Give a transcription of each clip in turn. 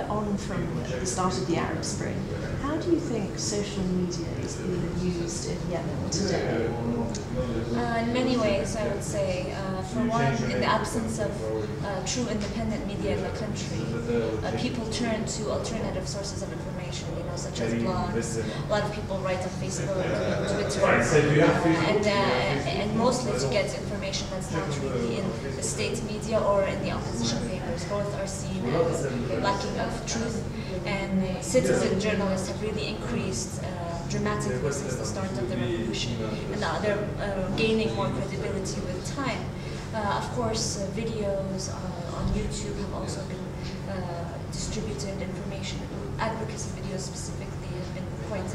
on from the start of the Arab Spring, how do you think social media is being used in Yemen today? In many ways, I would say. For one, in the absence of true independent media in the country, people turn to alternative sources of information, such as blogs. A lot of people write on Facebook, Twitter, and mostly to get information that's not really in the state media or in the opposition papers. Both are seen as lacking of truth, and citizen journalists have really increased dramatically since the start of the revolution, and they're gaining more credibility with time. Of course, videos on YouTube have also been distributed. Information, advocacy videos specifically, have been quite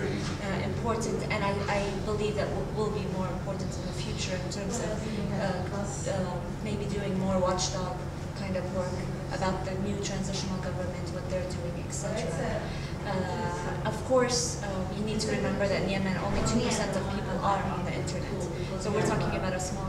important, and I believe that will be more important in the future in terms of maybe doing more watchdog kind of work about the new transitional government, what they're doing, etc. Of course, we need to remember that in Yemen only 2% of people are on the internet. So we're talking about a small,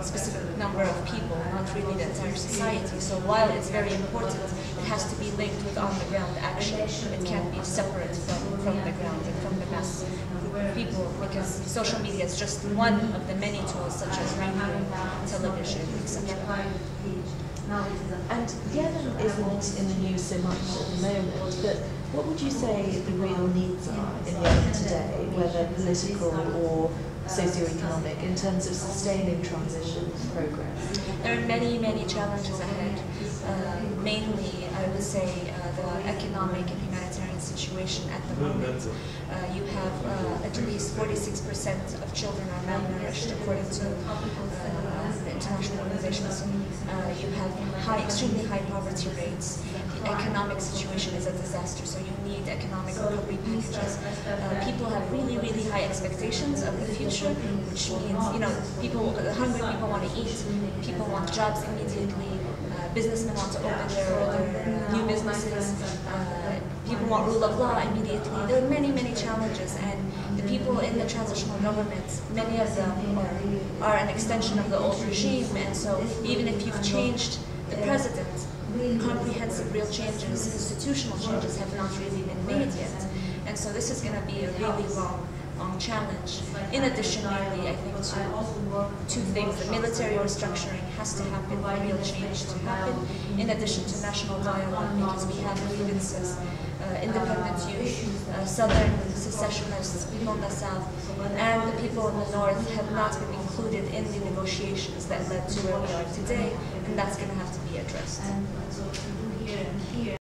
specific number of people, not really the entire society. So while it's very important, it has to be linked with on-the-ground action. It can't be separate from the ground and from the mass group of people, because social media is just one of the many tools, such as radio, television, etc. And Yemen isn't in the news so much at the moment, but what would you say the real needs are in Yemen today, whether political or socioeconomic, in terms of sustaining transition progress? There are many, many challenges ahead. Mainly, I would say, the economic and humanitarian situation at the moment. You have at least 46% of children are malnourished, according to the international organizations. You have extremely high poverty rates. The economic situation is a disaster, so you need economic recovery packages. People have really, really high expectations of the future, which means, hungry people want to eat, people want jobs immediately, businessmen want to open their new businesses, people want rule of law immediately. There are many, many challenges, and the people in the transitional government, many of them are an extension of the old regime, and so even if you've changed the president, comprehensive real changes, institutional changes have not really been made yet. And so this is going to be a really long challenge. In addition, really, I think two things. The military restructuring has to happen for real change to happen, in addition to national dialogue, because we have grievances, independent youth, southern secessionists, people in the south, and the people in the north have not been included in the negotiations that led to where we are today, and that's going to have to be addressed.